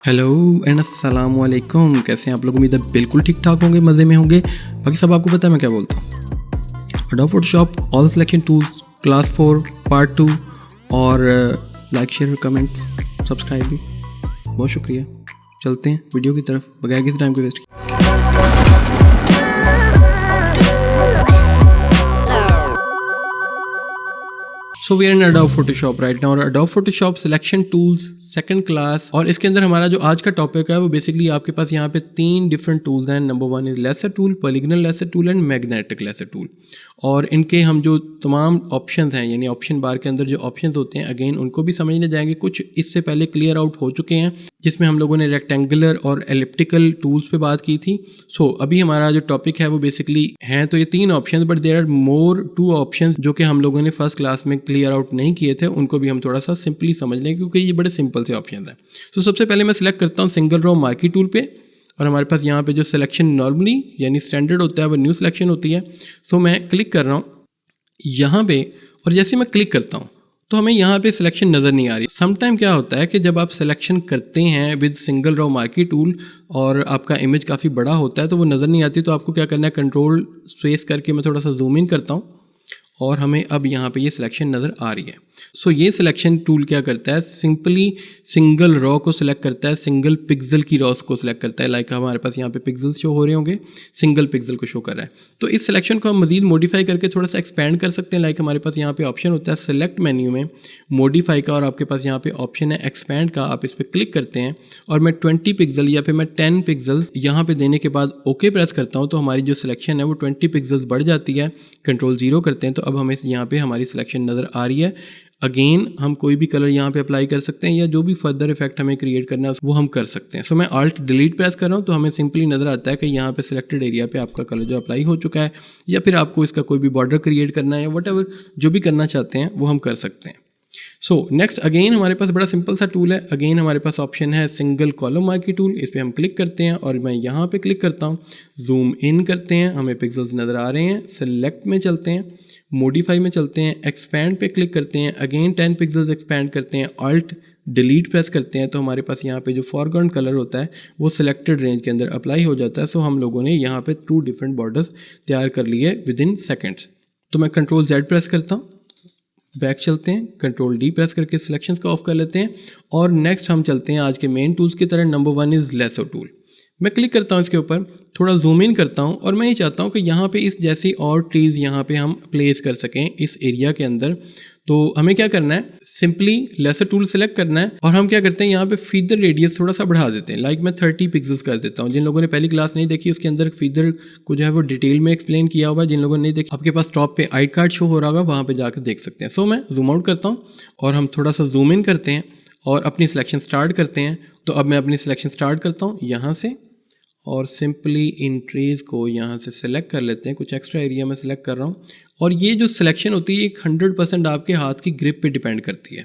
Hello and अस्सलाम वालेकुम। कैसे हैं आप लोग? उम्मीद है बिल्कुल ठीक ठाक होंगे, मज़े में होंगे। बाकी सब आपको पता है मैं क्या बोलता हूँ। Adobe Photoshop all selection tools class 4 part 2 और लाइक शेयर कमेंट सब्सक्राइब भी। बहुत शुक्रिया। चलते हैं वीडियो की तरफ बगैर किसी टाइम के waste. So we are in Adobe Photoshop right now और Adobe Photoshop selection tools second class. और इसके अंदर हमारा जो आज का टॉपिक है वो बेसिकली आपके पास यहाँ पे 3 डिफरेंट टूल्स हैं। Number 1 is lasso tool, polygonal lasso tool and magnetic lasso tool. और इनके हम जो तमाम ऑप्शंस हैं यानी ऑप्शन बार के अंदर जो ऑप्शंस होते हैं अगेन उनको भी समझने जाएंगे। कुछ इससे पहले क्लियर आउट हो चुके हैं जिसमें हम लोगों ने रेक्टेंगुलर और एलिप्टिकल टूल्स पे बात की थी। सो अभी हमारा जो टॉपिक है वो बेसिकली हैं तो ये 3 options, but there are more 2 options जो कि हम लोगों ने फर्स्ट क्लास में क्लियर आउट नहीं किए थे। उनको भी हम थोड़ा सा सिंपली समझ लें क्योंकि ये बड़े सिंपल से ऑप्शंस हैं। सो सबसे पहले मैं सिलेक्ट करता हूँ सिंगल रो मार्की टूल पे और हमारे पास यहाँ पे जो सिलेक्शन नॉर्मली यानी स्टैंडर्ड होता है वो न्यू सिलेक्शन होती है। सो मैं क्लिक कर रहा हूँ यहाँ पे और जैसे मैं क्लिक करता हूँ तो हमें यहाँ पे सिलेक्शन नज़र नहीं आ रही। समटाइम क्या होता है कि जब आप सिलेक्शन करते हैं with single row marquee tool और आपका इमेज काफ़ी बड़ा होता है तो वो नज़र नहीं आती। तो आपको क्या करना है, कंट्रोल स्पेस करके मैं थोड़ा सा जूम इन करता हूँ और हमें अब यहाँ पे ये सिलेक्शन नज़र आ रही है। सो ये सिलेक्शन टूल क्या करता है, सिंपली सिंगल रॉ को सिलेक्ट करता है, सिंगल पिक्सल की रॉस को सिलेक्ट करता है। लाइक हमारे पास यहाँ पे पिक्सल्स शो हो रहे होंगे, सिंगल पिक्सल को शो कर रहा है। तो इस सिलेक्शन को हम मजीद मॉडिफाई करके थोड़ा सा एक्सपेंड कर सकते हैं। लाइक हमारे पास यहाँ पे ऑप्शन होता है सिलेक्ट मेन्यू में मॉडिफाई का और आपके पास यहाँ पे ऑप्शन है एक्सपेंड का। आप इस पर क्लिक करते हैं और मैं 20 पिक्सल या फिर मैं 10 पिक्सल यहाँ पे देने के बाद ओके प्रेस करता हूँ तो हमारी जो सिलेक्शन है वो 20 पिक्सल्स बढ़ जाती है। कंट्रोल 0 करते हैं तो अब हमें यहाँ पे हमारी सिलेक्शन नज़र आ रही है। अगेन हम कोई भी कलर यहाँ पे अप्लाई कर सकते हैं या जो भी फर्दर इफेक्ट हमें क्रिएट करना है वो हम कर सकते हैं। सो मैं ऑल्ट डिलीट प्रेस कर रहा हूँ तो हमें सिंपली नज़र आता है कि यहाँ पे सिलेक्टेड एरिया पे आपका कलर जो अप्लाई हो चुका है या फिर आपको इसका कोई भी बॉर्डर क्रिएट करना है या वट जो भी करना चाहते हैं वो हम कर सकते हैं। सो नेक्स्ट अगेन हमारे पास बड़ा सिंपल सा टूल है। अगेन हमारे पास ऑप्शन है सिंगल कॉलम मार्की टूल, इस पर हम क्लिक करते हैं और मैं यहाँ पे क्लिक करता हूँ, जूम इन करते हैं, हमें पिक्सल्स नज़र आ रहे हैं। सेलेक्ट में चलते हैं, मॉडिफाई में चलते हैं, एक्सपैंड पे क्लिक करते हैं, अगेन 10 पिक्सल्स एक्सपैंड करते हैं, ऑल्ट डिलीट प्रेस करते हैं तो हमारे पास यहाँ पे जो फॉरग्राउंड कलर होता है वो सिलेक्टेड रेंज के अंदर अप्लाई हो जाता है। सो हम लोगों ने यहाँ पे 2 डिफरेंट बॉर्डर्स तैयार कर लिए विद इन सेकेंड्स। तो मैं कंट्रोल Z प्रेस करता हूँ, बैक चलते हैं, कंट्रोल D प्रेस करके सिलेक्शंस को ऑफ कर लेते हैं और नेक्स्ट हम चलते हैं आज के मेन टूल्स की तरह। Number 1 is laser tool. मैं क्लिक करता हूँ इसके ऊपर, थोड़ा जूम इन करता हूँ और मैं ये चाहता हूँ कि यहाँ पे इस जैसी और ट्रीज़ यहाँ पे हम प्लेस कर सकें इस एरिया के अंदर। तो हमें क्या करना है, सिंपली लेसर टूल सेलेक्ट करना है और हम क्या करते हैं यहाँ पे फीदर रेडियस थोड़ा सा बढ़ा देते हैं। लाइक मैं 30 पिक्सल्स कर देता हूँ। जिन लोगों ने पहली क्लास नहीं देखी उसके अंदर फीदर को जो है वो डिटेल में एक्सप्लेन किया हुआ है। जिन लोगों ने नहीं देखी आपके पास टॉप पे आई कार्ड शो हो रहा होगा, वहाँ पे जाकर देख सकते हैं। सो मैं जूम आउट करता हूँ और हम थोड़ा सा जूम इन करते हैं और अपनी सिलेक्शन स्टार्ट करते हैं। तो अब मैं अपनी सिलेक्शन स्टार्ट करता हूँ यहाँ से और सिंपली इन ट्रीज़ को यहाँ से सिलेक्ट कर लेते हैं। कुछ एक्स्ट्रा एरिया में सिलेक्ट कर रहा हूँ और ये जो सिलेक्शन होती है 100% आपके हाथ की ग्रिप पे डिपेंड करती है।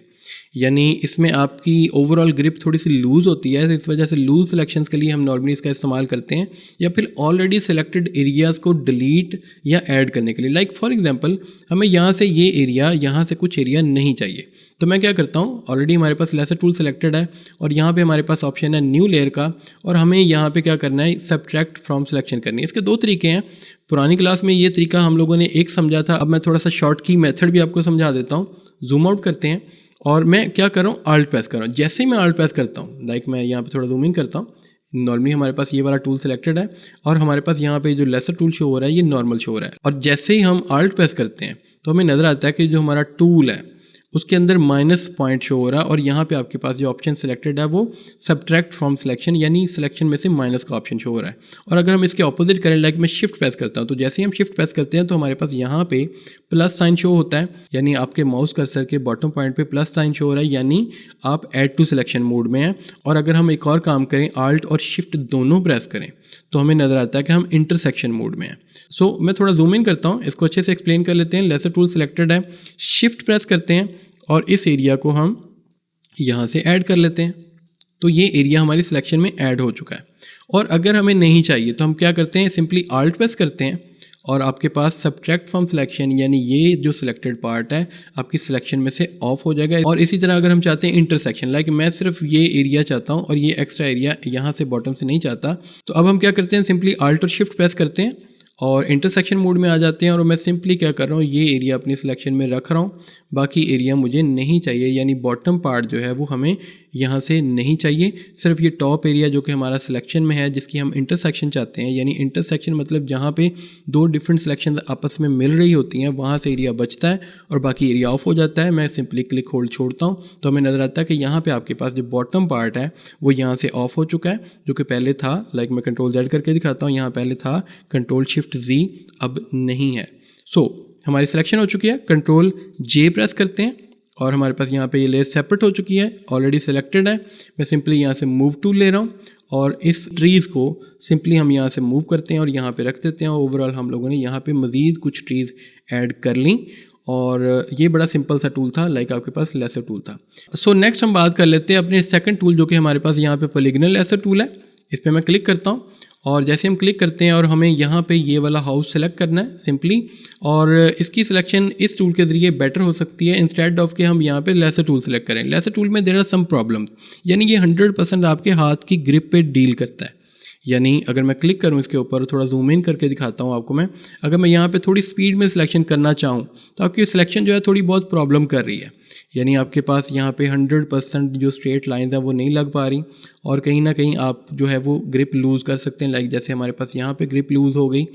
यानी इसमें आपकी ओवरऑल ग्रिप थोड़ी सी लूज़ होती है, इस वजह से लूज़ सिलेक्शंस के लिए हम नॉर्मली इसका इस्तेमाल करते हैं या फिर ऑलरेडी सिलेक्टेड एरियाज़ को डिलीट या ऐड करने के लिए। लाइक फॉर एग्जांपल हमें यहाँ से ये एरिया, यहाँ से कुछ एरिया नहीं चाहिए तो मैं क्या करता हूँ, ऑलरेडी हमारे पास लेसर टूल सेलेक्टेड है और यहाँ पे हमारे पास ऑप्शन है न्यू लेयर का और हमें यहाँ पे क्या करना है, सब्ट्रैक्ट फ्रॉम सिलेक्शन करनी है। इसके 2 तरीके हैं। पुरानी क्लास में ये तरीका हम लोगों ने एक समझा था, अब मैं थोड़ा सा शॉर्ट की मेथड भी आपको समझा देता हूँ। जूम आउट करते हैं और मैं क्या कर रहा हूँ, ऑल्ट प्रेस कर रहा हूँ। जैसे ही मैं ऑल्ट प्रेस करता हूँ, लाइक मैं यहाँ पे थोड़ा जूम इन करता हूँ, नॉर्मली हमारे पास ये वाला टूल सेलेक्टेड है और हमारे पास यहाँ पे जो लेसर टूल शो हो रहा है ये नॉर्मल शो हो रहा है। और जैसे ही हम ऑल्ट प्रेस करते हैं तो हमें नज़र आता है कि जो हमारा टूल है उसके अंदर माइनस पॉइंट शो हो रहा है और यहाँ पे आपके पास जो ऑप्शन सिलेक्टेड है वो सब्ट्रैक्ट फ्रॉम सिलेक्शन यानी सिलेक्शन में से माइनस का ऑप्शन शो हो रहा है। और अगर हम इसके ऑपोजिट करें, लाइक मैं शिफ्ट प्रेस करता हूँ, तो जैसे ही हम शिफ्ट प्रेस करते हैं तो हमारे पास यहाँ पे प्लस साइन शो होता है यानी आपके माउस कर्सर के बॉटम पॉइंट पे प्लस साइन शो हो रहा है यानी आप ऐड टू सिलेक्शन मोड में हैं। और अगर हम एक और काम करें, आल्ट और शिफ्ट दोनों प्रेस करें तो हमें नज़र आता है कि हम इंटरसेक्शन मोड में हैं। सो मैं थोड़ा जूम इन करता हूँ, इसको अच्छे से एक्सप्लेन कर लेते हैं। लेसर टूल सेलेक्टेड है, शिफ्ट प्रेस करते हैं और इस एरिया को हम यहाँ से ऐड कर लेते हैं तो ये एरिया हमारी सिलेक्शन में ऐड हो चुका है। और अगर हमें नहीं चाहिए तो हम क्या करते हैं, सिंपली ऑल्ट प्रेस करते हैं और आपके पास सब्ट्रैक्ट फ्रॉम सिलेक्शन, यानी ये जो सिलेक्टेड पार्ट है आपकी सिलेक्शन में से ऑफ हो जाएगा। और इसी तरह अगर हम चाहते हैं इंटरसेक्शन, लाइक मैं सिर्फ ये एरिया चाहता हूँ और ये एक्स्ट्रा एरिया यहाँ से बॉटम से नहीं चाहता, तो अब हम क्या करते हैं, सिंपली Alt और शिफ्ट प्रेस करते हैं और इंटरसेक्शन मोड में आ जाते हैं। और मैं सिंपली क्या कर रहा हूँ, ये एरिया अपनी सिलेक्शन में रख रहा हूँ, बाकी एरिया मुझे नहीं चाहिए, यानी बॉटम पार्ट जो है वो हमें यहाँ से नहीं चाहिए। सिर्फ ये टॉप एरिया जो कि हमारा सिलेक्शन में है, जिसकी हम इंटरसेक्शन चाहते हैं, यानी इंटरसेक्शन मतलब जहाँ पे दो डिफरेंट सिलेक्शन आपस में मिल रही होती हैं, वहाँ से एरिया बचता है और बाकी एरिया ऑफ हो जाता है। मैं सिंपली क्लिक होल्ड छोड़ता हूँ तो हमें नज़र आता है कि यहाँ पे आपके पास जो बॉटम पार्ट है वो यहाँ से ऑफ हो चुका है, जो कि पहले था, लाइक मैं कंट्रोल Z करके दिखाता हूँ, यहाँ पहले था कंट्रोल शिफ्ट Z, अब नहीं है। हमारी सिलेक्शन हो चुकी है, कंट्रोल J प्रेस करते हैं और हमारे पास यहाँ पे ये लेयर सेपरेट हो चुकी है, ऑलरेडी सिलेक्टेड है। मैं सिंपली यहाँ से मूव टूल ले रहा हूँ और इस ट्रीज़ को सिंपली हम यहाँ से मूव करते हैं और यहाँ पे रख देते हैं। ओवरऑल हम लोगों ने यहाँ पे मज़ीद कुछ ट्रीज़ ऐड कर ली और ये बड़ा सिंपल सा टूल था, लाइक आपके पास लेसर टूल था। नेक्स्ट हम बात कर लेते हैं अपने सेकंड टूल, जो कि हमारे पास यहाँ पे पॉलीगॉनल लेसर टूल है। इस पर मैं क्लिक करता हूँ और जैसे हम क्लिक करते हैं और हमें यहाँ पे ये वाला हाउस सेलेक्ट करना है सिंपली, और इसकी सिलेक्शन इस टूल के ज़रिए बेटर हो सकती है इंस्टेड ऑफ कि हम यहाँ पे लेसर टूल सेलेक्ट करें। लेसर टूल में देयर आर सम प्रॉब्लम, यानी ये 100% आपके हाथ की ग्रिप पे डील करता है। यानी अगर मैं क्लिक करूँ इसके ऊपर, थोड़ा जूम इन करके दिखाता हूँ आपको मैं, अगर मैं यहाँ पे थोड़ी स्पीड में सिलेक्शन करना चाहूँ तो आपकी सिलेक्शन जो है थोड़ी बहुत प्रॉब्लम कर रही है, यानी आपके पास यहाँ पे 100% जो स्ट्रेट लाइन है वो नहीं लग पा रही और कहीं ना कहीं आप जो है वो ग्रिप लूज़ कर सकते हैं, लाइक जैसे हमारे पास यहाँ पे ग्रिप लूज़ हो गई।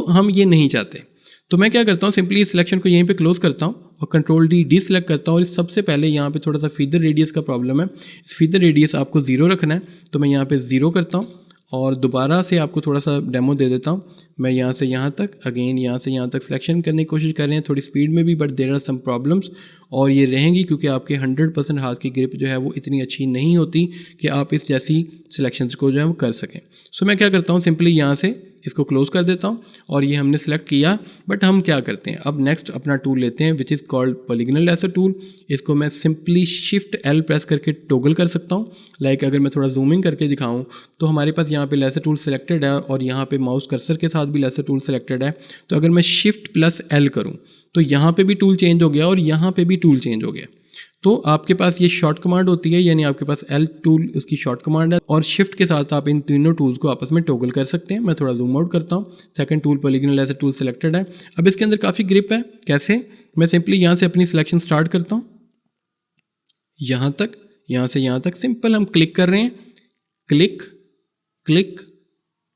हम ये नहीं चाहते, तो मैं क्या करता हूँ, सिंपली इस सिलेक्शन को यहीं पे क्लोज करता हूँ और कंट्रोल डी सेलेक्ट करता हूँ। और सबसे पहले यहाँ पे थोड़ा सा फीदर रेडियस का प्रॉब्लम है, इस फीदर रेडियस आपको 0 रखना है, तो मैं यहाँ पे 0 करता हूँ और दोबारा से आपको थोड़ा सा डेमो दे देता हूँ। मैं यहाँ से यहाँ तक, अगेन यहाँ से यहाँ तक सिलेक्शन करने की कोशिश कर रहे हैं थोड़ी स्पीड में भी, but there are some problems, और ये रहेंगी क्योंकि आपके 100% हाथ की ग्रिप जो है वो इतनी अच्छी नहीं होती कि आप इस जैसी सिलेक्शंस को जो है वो कर सकें। मैं क्या करता हूँ, सिंपली यहाँ से इसको क्लोज कर देता हूँ और ये हमने सेलेक्ट किया। बट हम क्या करते हैं, अब नेक्स्ट अपना टूल लेते हैं which is called polygonal lasso tool. इसको मैं सिंपली शिफ्ट L प्रेस करके टोगल कर सकता हूँ। लाइक अगर मैं थोड़ा जूम इन करके दिखाऊँ तो हमारे पास यहाँ पे लेसर टूल सेलेक्टेड है और यहाँ पे माउस कर्सर के साथ भी लेसर टूल सेलेक्टेड है। तो अगर मैं शिफ्ट प्लस L करूँ तो यहाँ पे भी टूल चेंज हो गया और यहाँ पे भी टूल चेंज हो गया। तो आपके पास ये शॉर्ट कमांड होती है, यानी आपके पास L टूल उसकी शॉर्ट कमांड है और शिफ्ट के साथ आप इन तीनों टूल्स को आपस में टोगल कर सकते हैं। मैं थोड़ा जूम आउट करता हूँ, second tool polygonal lasso tool selected है। अब इसके अंदर काफ़ी ग्रिप है, कैसे, मैं सिंपली यहाँ से अपनी सिलेक्शन स्टार्ट करता हूँ, यहाँ तक, यहाँ से यहाँ तक सिंपल हम क्लिक कर रहे हैं, click click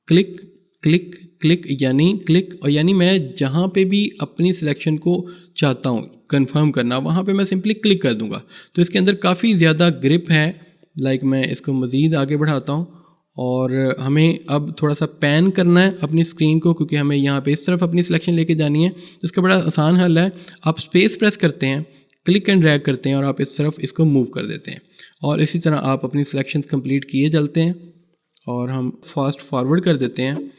click click click, यानी क्लिक, और यानी मैं जहाँ पे भी अपनी सिलेक्शन को चाहता हूँ कंफर्म करना वहाँ पे मैं सिंपली क्लिक कर दूँगा। तो इसके अंदर काफ़ी ज़्यादा ग्रिप है। लाइक मैं इसको मज़ीद आगे बढ़ाता हूँ और हमें अब थोड़ा सा पैन करना है अपनी स्क्रीन को, क्योंकि हमें यहाँ पे इस तरफ अपनी सिलेक्शन लेके जानी है। तो इसका बड़ा आसान हल है, आप स्पेस प्रेस करते हैं, क्लिक एंड ड्रैग करते हैं और आप इस तरफ इसको मूव कर देते हैं और इसी तरह आप अपनी सिलेक्शंस कंप्लीट किए चलते हैं और हम फास्ट फॉरवर्ड कर देते हैं।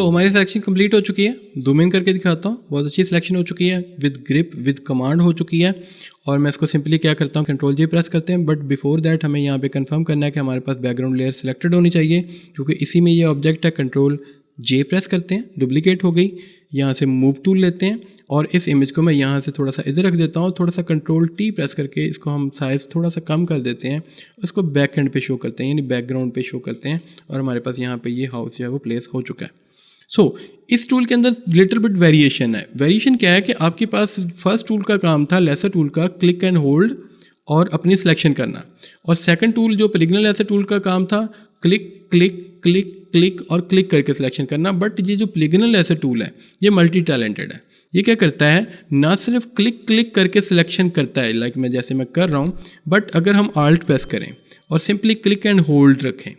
हमारी सिलेक्शन कंप्लीट हो चुकी है, जूम इन करके दिखाता हूँ, बहुत अच्छी सिलेक्शन हो चुकी है, विद ग्रिप विद कमांड हो चुकी है। और मैं इसको सिंपली क्या करता हूँ, कंट्रोल J प्रेस करते हैं। बट बिफोर दैट हमें यहाँ पे कंफर्म करना है कि हमारे पास बैकग्राउंड लेयर सिलेक्टेड होनी चाहिए, क्योंकि इसी में ये ऑब्जेक्ट है। कंट्रोल J प्रेस करते हैं, डुप्लीकेट हो गई, यहाँ से मूव टूल लेते हैं और इस इमेज को मैं यहाँ से थोड़ा सा इधर रख देता हूँ। थोड़ा सा कंट्रोल T प्रेस करके इसको हम साइज़ थोड़ा सा कम कर देते हैं, इसको बैक एंड पे शो करते हैं, यानी बैकग्राउंड पे शो करते हैं और हमारे पास यहाँ पे ये हाउस जो है वो प्लेस हो चुका है। इस टूल के अंदर लिटिल बिट वेरिएशन है। वेरिएशन क्या है कि आपके पास फर्स्ट टूल का काम था लेसर टूल का क्लिक एंड होल्ड और अपनी सिलेक्शन करना, और सेकंड टूल जो पॉलीगॉनल लेसर टूल का काम था क्लिक क्लिक क्लिक क्लिक और क्लिक करके सिलेक्शन करना। बट ये जो पॉलीगॉनल लेसर टूल है ये मल्टी टैलेंटेड है। ये क्या करता है, ना सिर्फ क्लिक क्लिक करके सिलेक्शन करता है, लाइक मैं जैसे मैं कर रहा हूँ, बट अगर हम आल्ट प्रेस करें और सिंपली क्लिक एंड होल्ड रखें,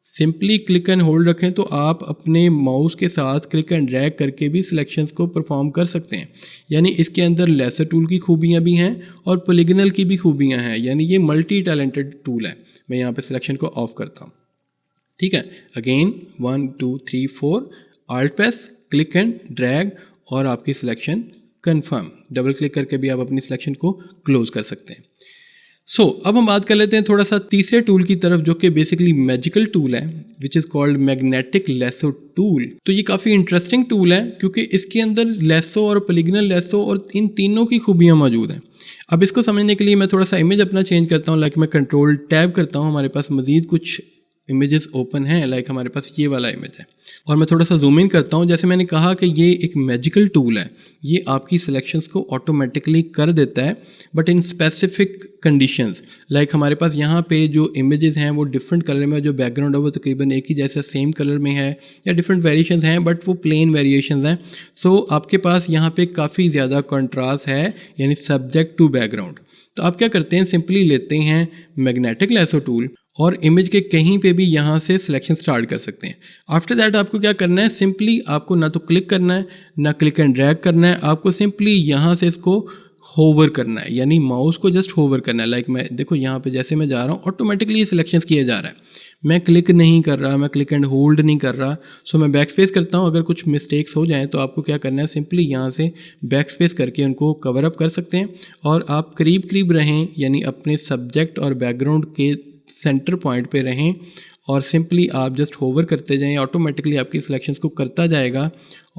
सिंपली क्लिक एंड होल्ड रखें, तो आप अपने माउस के साथ क्लिक एंड ड्रैग करके भी सिलेक्शंस को परफॉर्म कर सकते हैं। यानी इसके अंदर लेसर टूल की खूबियाँ भी हैं और पॉलीगॉनल की भी खूबियाँ हैं, यानी ये मल्टी टैलेंटेड टूल है। मैं यहाँ पे सिलेक्शन को ऑफ करता हूँ, ठीक है। Again 1 2 3 4 alt press, click and drag और आपकी सिलेक्शन कंफर्म। डबल क्लिक करके भी आप अपनी सिलेक्शन को क्लोज कर सकते हैं। अब हम बात कर लेते हैं थोड़ा सा तीसरे टूल की तरफ, जो कि बेसिकली मैजिकल टूल है, विच is called magnetic lasso tool. तो ये काफ़ी इंटरेस्टिंग टूल है क्योंकि इसके अंदर लेसो और पॉलीगनल लेसो और इन तीनों की खूबियाँ मौजूद हैं। अब इसको समझने के लिए मैं थोड़ा सा इमेज अपना चेंज करता हूँ। लाइक मैं कंट्रोल टैब करता हूँ, हमारे पास मज़ीद कुछ इमेजेस ओपन हैं। लाइक हमारे पास ये वाला इमेज है और मैं थोड़ा सा जूम इन करता हूँ। जैसे मैंने कहा कि ये एक मैजिकल टूल है, ये आपकी सिलेक्शंस को ऑटोमेटिकली कर देता है, but in specific conditions. Like हमारे पास यहाँ पे जो इमेजेस हैं वो डिफरेंट कलर में, जो बैकग्राउंड है वो तकरीबन एक ही जैसा सेम कलर में है, या डिफरेंट वेरिएशंस हैं बट वो प्लेन वेरिएशंस हैं। सो आपके पास यहाँ पे काफ़ी ज़्यादा कंट्रास्ट है, यानी सब्जेक्ट टू बैकग्राउंड। तो आप क्या करते हैं, सिंपली लेते हैं मैग्नेटिक लेसो टूल और इमेज के कहीं पे भी यहाँ से सिलेक्शन स्टार्ट कर सकते हैं। आफ्टर दैट आपको क्या करना है, सिंपली आपको ना तो क्लिक करना है ना क्लिक एंड ड्रैग करना है, आपको सिंपली यहाँ से इसको होवर करना है, यानी माउस को जस्ट होवर करना है। लाइक मैं देखो यहाँ पे जैसे मैं जा रहा हूँ ऑटोमेटिकली ये सिलेक्शंस किया जा रहा है, मैं क्लिक नहीं कर रहा, मैं क्लिक एंड होल्ड नहीं कर रहा। सो मैं बैक स्पेस करता हूँ। अगर कुछ मिस्टेक्स हो जाएं तो आपको क्या करना है, सिंपली यहाँ से बैक स्पेस करके उनको कवर अप कर सकते हैं और आप करीब करीब रहें, यानी अपने सब्जेक्ट और बैकग्राउंड के सेंटर पॉइंट पे रहें और सिंपली आप जस्ट होवर करते जाएं, ऑटोमेटिकली आपकी सिलेक्शंस को करता जाएगा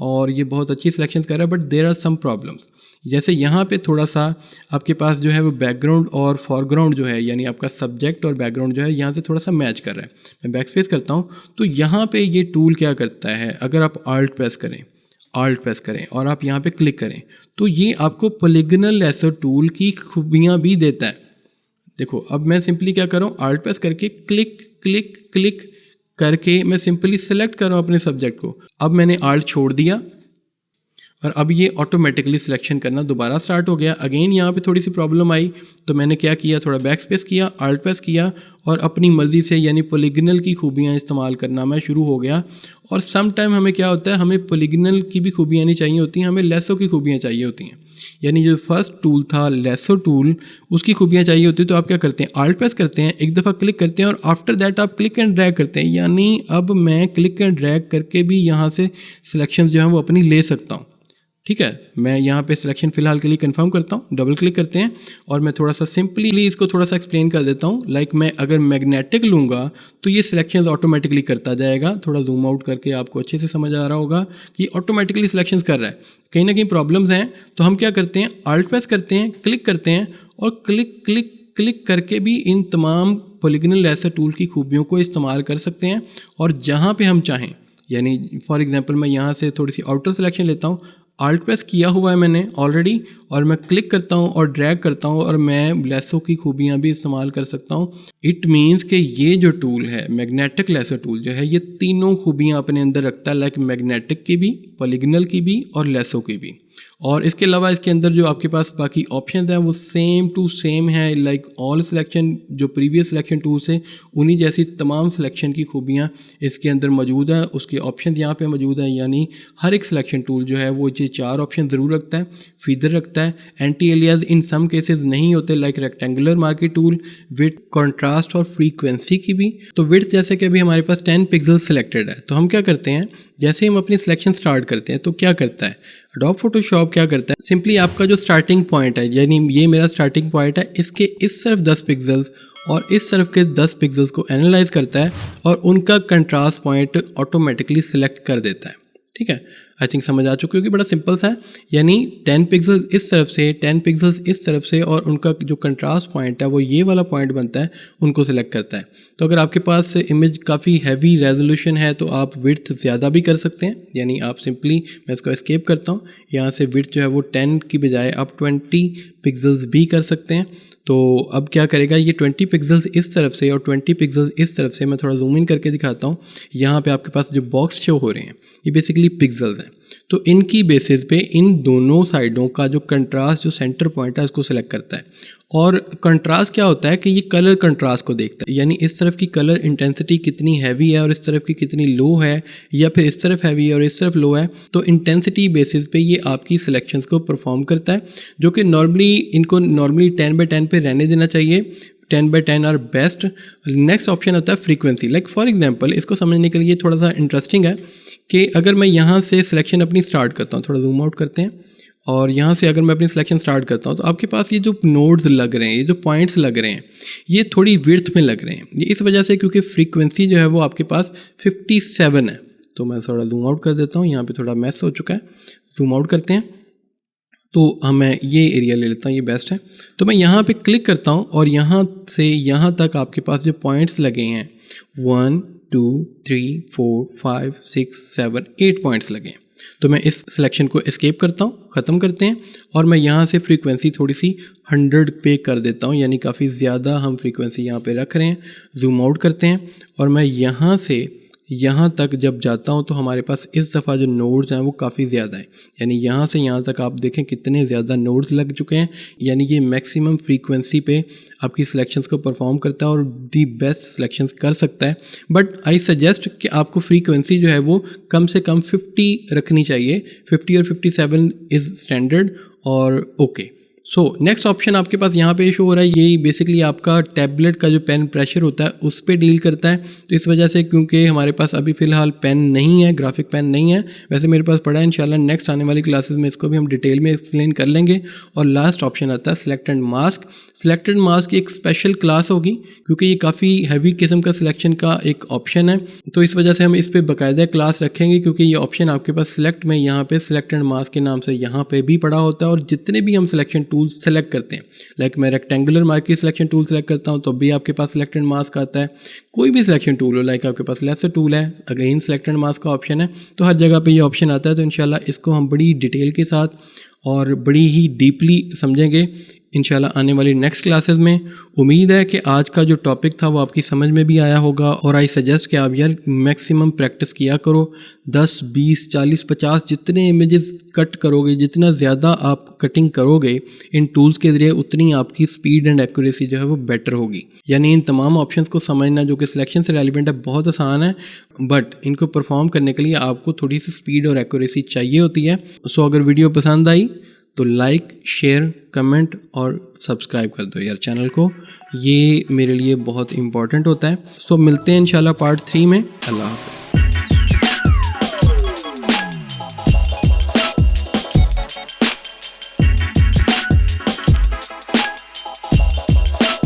और ये बहुत अच्छी सिलेक्शंस कर रहा है। But there are some problems, जैसे यहाँ पे थोड़ा सा आपके पास जो है वो बैकग्राउंड और फॉरग्राउंड जो है, यानी आपका सब्जेक्ट और बैकग्राउंड जो है यहाँ से थोड़ा सा मैच कर रहा है। मैं बैक स्पेस करता हूँ तो यहाँ पे ये टूल क्या करता है, अगर आप आल्ट प्रेस करें और आप यहाँ पे क्लिक करें तो ये आपको पॉलीगनल लेसो टूल की खूबियाँ भी देता है। देखो अब मैं सिंपली क्या कर रहा हूँ, आल्ट प्रेस करके क्लिक क्लिक क्लिक करके मैं सिंपली सेलेक्ट कर रहा हूँ अपने सब्जेक्ट को। अब मैंने आल्ट छोड़ दिया और अब ये ऑटोमेटिकली सिलेक्शन करना दोबारा स्टार्ट हो गया। अगेन यहाँ पे थोड़ी सी प्रॉब्लम आई तो मैंने क्या किया, थोड़ा बैक स्पेस किया, आल्ट प्रेस किया और अपनी मर्ज़ी से यानी पॉलीगनल की खूबियाँ इस्तेमाल करना मैं शुरू हो गया। और सम टाइम हमें क्या होता है, हमें पॉलीगनल की भी खूबियाँ नहीं चाहिए होती हैं, हमें लेसो की खूबियाँ चाहिए होती हैं। यानी जो फर्स्ट टूल था लेसो टूल, उसकी खूबियाँ चाहिए होती है। तो आप क्या करते हैं, आल्ट प्रेस करते हैं, एक दफ़ा क्लिक करते हैं और आफ्टर दैट आप क्लिक एंड ड्रैग करते हैं। यानी अब मैं क्लिक एंड ड्रैग करके भी यहाँ से सिलेक्शन जो है वो अपनी ले सकता हूँ। ठीक है, मैं यहाँ पे सिलेक्शन फ़िलहाल के लिए कंफर्म करता हूँ, डबल क्लिक करते हैं और मैं थोड़ा सा सिंपली इसको थोड़ा सा एक्सप्लेन कर देता हूँ। लाइक मैं अगर मैग्नेटिक लूँगा तो ये सिलेक्शंस ऑटोमेटिकली करता जाएगा। थोड़ा जूम आउट करके आपको अच्छे से समझ आ रहा होगा कि ऑटोमेटिकली सिलेक्शंस कर रहा है। कहीं ना कहीं प्रॉब्लम्स हैं तो हम क्या करते हैं, आल्ट प्रेस करते हैं, क्लिक करते हैं और क्लिक क्लिक क्लिक करके भी इन तमाम पॉलीगनल लेसो टूल की खूबियों को इस्तेमाल कर सकते हैं। और जहाँ पे हम चाहें, यानी फॉर एग्जांपल मैं यहाँ से थोड़ी सी आउटर सिलेक्शन लेता हूँ, आल्ट प्रेस किया हुआ है मैंने ऑलरेडी और मैं क्लिक करता हूँ और ड्रैग करता हूँ और मैं लेसो की खूबियाँ भी इस्तेमाल कर सकता हूँ। इट मीन्स कि ये जो टूल है मैग्नेटिक लेसो टूल जो है, ये तीनों खूबियाँ अपने अंदर रखता है, लाइक मैग्नेटिक की भी, पॉलीगनल की भी और लेसो की भी। और इसके अलावा इसके अंदर जो आपके पास बाकी ऑप्शन हैं वो सेम टू सेम है, लाइक ऑल सिलेक्शन जो प्रीवियस सिलेक्शन टूल से उन्हीं जैसी तमाम सिलेक्शन की खूबियाँ इसके अंदर मौजूद है। उसके ऑप्शन यहाँ पे मौजूद हैं, यानी हर एक सिलेक्शन टूल जो है वो ये 4 ऑप्शन ज़रूर रखता है। फीदर रखता है, एंटी एलियास इन सम केसेस नहीं होते, like rectangular market tool, width, contrast और फ्रीक्वेंसी की भी। तो विड्थ जैसे कि अभी हमारे पास 10 पिक्सल सिलेक्टेड है, तो हम क्या करते हैं, जैसे हम अपनी सिलेक्शन स्टार्ट करते हैं तो क्या करता है एडोब फोटोशॉप, क्या करता है, सिंपली आपका जो स्टार्टिंग पॉइंट है, यानी ये मेरा स्टार्टिंग पॉइंट है, इसके इस तरफ 10 पिक्सल्स और इस तरफ के 10 पिक्सल्स को एनालाइज करता है और उनका कंट्रास्ट पॉइंट ऑटोमेटिकली सिलेक्ट कर देता है। ठीक है, आई थिंक समझ आ चुकी होगी, बड़ा सिंपल सा है। यानी 10 पिक्सल्स इस तरफ से, 10 पिक्सल्स इस तरफ से और उनका जो कंट्रास्ट पॉइंट है वो ये वाला पॉइंट बनता है, उनको सिलेक्ट करता है। तो अगर आपके पास इमेज काफ़ी हैवी रेजोल्यूशन है तो आप विड्थ ज़्यादा भी कर सकते हैं, यानी आप सिंपली, मैं इसको एस्केप करता हूँ, यहाँ से विड्थ जो है वो 10 की बजाय आप 20 पिक्सल्स भी कर सकते हैं। तो अब क्या करेगा, ये 20 पिक्सल्स इस तरफ से और 20 पिक्सल्स इस तरफ से, मैं थोड़ा जूम इन करके दिखाता हूँ। यहाँ पे आपके पास जो बॉक्स शो हो रहे हैं ये बेसिकली पिक्सल्स हैं। तो इनकी बेसिस पे इन दोनों साइडों का जो कंट्रास्ट, जो सेंटर पॉइंट है उसको सिलेक्ट करता है। और कंट्रास्ट क्या होता है कि ये कलर कंट्रास्ट को देखता है, यानी इस तरफ की कलर इंटेंसिटी कितनी हैवी है और इस तरफ की कितनी लो है, या फिर इस तरफ हैवी है और इस तरफ लो है। तो इंटेंसिटी बेसिस पे ये आपकी सिलेक्शंस को परफॉर्म करता है, जो कि नॉर्मली इनको 10 बाय 10 पे रहने देना चाहिए। 10/10 आर बेस्ट। नेक्स्ट ऑप्शन आता है फ्रीक्वेंसी। लाइक फॉर एग्जांपल, इसको समझने के लिए थोड़ा सा इंटरेस्टिंग है कि अगर मैं यहाँ से सिलेक्शन अपनी स्टार्ट करता हूँ, थोड़ा जूम आउट करते हैं, और यहाँ से अगर मैं अपनी सिलेक्शन स्टार्ट करता हूँ तो आपके पास ये जो नोड्स लग रहे हैं, ये जो पॉइंट्स लग रहे हैं, ये थोड़ी विड्थ में लग रहे हैं। ये इस वजह से क्योंकि फ्रीक्वेंसी जो है वो आपके पास 57 है। तो मैं थोड़ा जूम आउट कर देता हूँ, यहाँ पे थोड़ा मैस हो चुका है, जूम आउट करते हैं। तो मैं ये एरिया ले लेता हूँ, ये बेस्ट है। तो मैं यहाँ पे क्लिक करता हूँ और यहाँ से यहाँ तक आपके पास जो पॉइंट्स लगे हैं 1 2 3 4 5 6 7 8 पॉइंट्स लगे हैं। तो मैं इस सिलेक्शन को एस्केप करता हूँ, ख़त्म करते हैं, और मैं यहाँ से फ्रीक्वेंसी थोड़ी सी 100 पे कर देता हूँ, यानी काफ़ी ज़्यादा हम फ्रीक्वेंसी यहाँ पे रख रहे हैं। जूम आउट करते हैं और मैं यहाँ से यहाँ तक जब जाता हूँ तो हमारे पास इस दफ़ा जो नोड्स हैं वो काफ़ी ज़्यादा हैं, यानी यहाँ से यहाँ तक आप देखें कितने ज़्यादा नोड्स लग चुके हैं। यानी ये मैक्सिमम फ्रीक्वेंसी पे आपकी सिलेक्शंस को परफॉर्म करता है और दी बेस्ट सिलेक्शंस कर सकता है। बट आई सजेस्ट कि आपको फ्रीक्वेंसी जो है वो कम से कम 50 रखनी चाहिए। 50 और 57 इज़ स्टैंडर्ड और ओके। सो नेक्स्ट ऑप्शन आपके पास यहाँ पे शो हो रहा है, ये बेसिकली आपका टैबलेट का जो पेन प्रेशर होता है उस पर डील करता है। तो इस वजह से, क्योंकि हमारे पास अभी फ़िलहाल पेन नहीं है, ग्राफिक पेन नहीं है, वैसे मेरे पास पड़ा है, इंशाल्लाह नेक्स्ट आने वाली क्लासेस में इसको भी हम डिटेल में एक्सप्लेन कर लेंगे। और लास्ट ऑप्शन आता है सिलेक्टेड मास्क। सिलेक्टेड मास्क एक स्पेशल क्लास होगी क्योंकि ये काफ़ी हैवी किस्म का सिलेक्शन का एक ऑप्शन है, तो इस वजह से हम इस पर बाकायदा क्लास रखेंगे, क्योंकि ये ऑप्शन आपके पास सिलेक्ट में यहाँ पे सिलेक्टेड मास्क के नाम से यहाँ पे भी पड़ा होता है। और जितने भी हम सिलेक्शन टूल सेलेक्ट करते हैं, लाइक मैं rectangular market selection tool select करता हूँ तो भी आपके पास सिलेक्टेड मास्क आता है। कोई भी सिलेक्शन टूल हो, लाइक आपके पास लेसर टूल है, अगेन सिलेक्टेड मास्क का ऑप्शन है, तो हर जगह पे ये ऑप्शन आता है। तो इंशाल्लाह इसको हम बड़ी डिटेल के साथ और बड़ी ही डीपली समझेंगे इंशाल्लाह आने वाली नेक्स्ट क्लासेस में। उम्मीद है कि आज का जो टॉपिक था वो आपकी समझ में भी आया होगा, और आई सजेस्ट कि आप यार मैक्सिमम प्रैक्टिस किया करो। 10 20 40 50 जितने इमेजेस कट करोगे, जितना ज़्यादा आप कटिंग करोगे इन टूल्स के ज़रिए, उतनी आपकी स्पीड एंड एक्यूरेसी जो है वो बेटर होगी। यानी इन तमाम ऑप्शंस को समझना जो कि सिलेक्शन से रेलिवेंट है बहुत आसान है, बट इनको परफॉर्म करने के लिए आपको थोड़ी सी स्पीड और एक्यूरेसी चाहिए होती है। सो अगर वीडियो पसंद आई तो लाइक, शेयर, कमेंट और सब्सक्राइब कर दो यार चैनल को, ये मेरे लिए बहुत इंपॉर्टेंट होता है। सो मिलते हैं इंशाल्लाह पार्ट 3 में। अल्लाह हाफ़िज़।